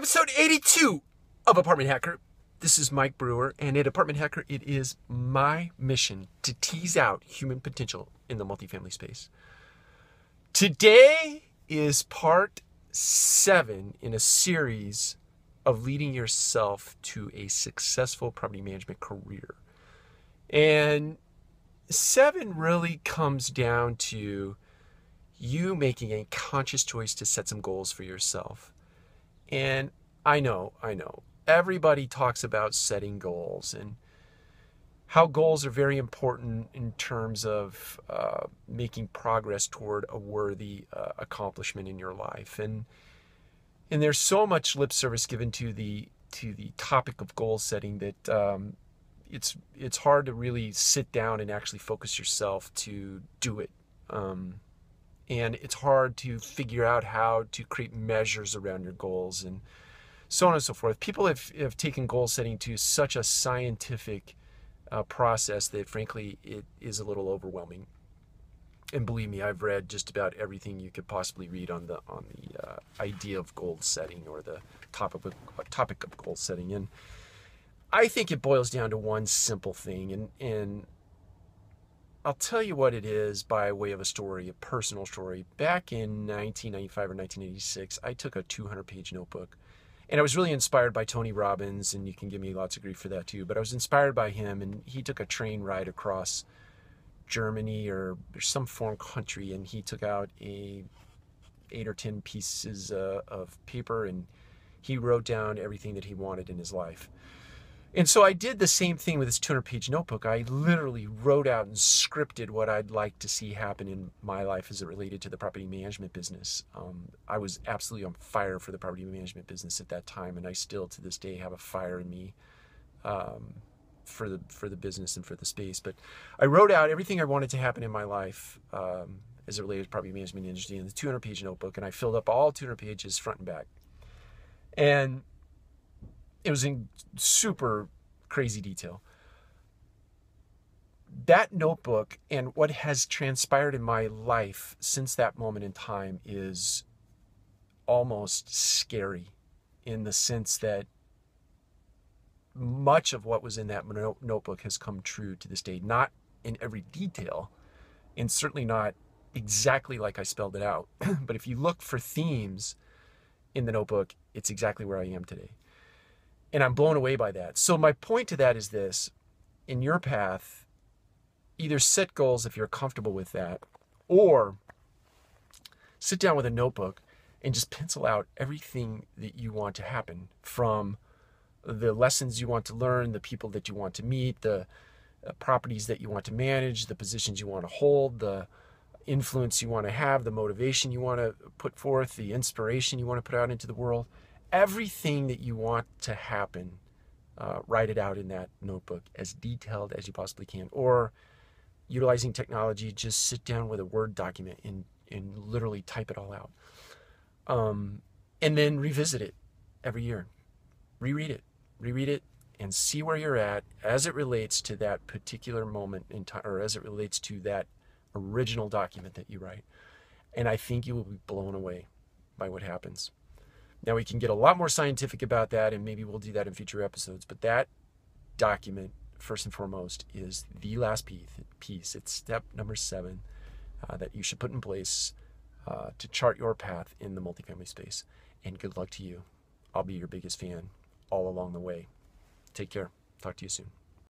Episode 82 of Apartment Hacker. This is Mike Brewer, and at Apartment Hacker, it is my mission to tease out human potential in the multifamily space. Today is part 7 in a series of leading yourself to a successful property management career. And 7 really comes down to you making a conscious choice to set some goals for yourself. And I know, everybody talks about setting goals and how goals are very important in terms of making progress toward a worthy accomplishment in your life. And there's so much lip service given to the topic of goal setting that it's hard to really sit down and actually focus yourself to do it. And it's hard to figure out how to create measures around your goals and so on and so forth. People have taken goal setting to such a scientific process that frankly it is a little overwhelming. And believe me, I've read just about everything you could possibly read on the idea of goal setting or the topic of goal setting. And I think it boils down to one simple thing, and I'll tell you what it is by way of a story, a personal story. Back in 1995 or 1986, I took a 200-page notebook. And I was really inspired by Tony Robbins, and you can give me lots of grief for that too, but I was inspired by him, and he took a train ride across Germany or some foreign country, and he took out 8 or 10 pieces of paper, and he wrote down everything that he wanted in his life. And so I did the same thing with this 200-page notebook. I literally wrote out and scripted what I'd like to see happen in my life as it related to the property management business. I was absolutely on fire for the property management business at that time, and I still to this day have a fire in me for the business and for the space. But I wrote out everything I wanted to happen in my life as it related to property management industry in the 200-page notebook, and I filled up all 200 pages front and back. And it was in super crazy detail. That notebook and what has transpired in my life since that moment in time is almost scary, in the sense that much of what was in that notebook has come true to this day. Not in every detail, and certainly not exactly like I spelled it out. But if you look for themes in the notebook, it's exactly where I am today. And I'm blown away by that. So my point to that is this: in your path, either set goals if you're comfortable with that, or sit down with a notebook and just pencil out everything that you want to happen, from the lessons you want to learn, the people that you want to meet, the properties that you want to manage, the positions you want to hold, the influence you want to have, the motivation you want to put forth, the inspiration you want to put out into the world. Everything that you want to happen, write it out in that notebook as detailed as you possibly can. Or utilizing technology, just sit down with a Word document and literally type it all out. And then revisit it every year. Reread it, and see where you're at as it relates to that particular moment in time, or as it relates to that original document that you write. And I think you will be blown away by what happens. Now, we can get a lot more scientific about that, and maybe we'll do that in future episodes. But that document, first and foremost, is the last piece. It's step number 7 that you should put in place to chart your path in the multifamily space. And good luck to you. I'll be your biggest fan all along the way. Take care. Talk to you soon.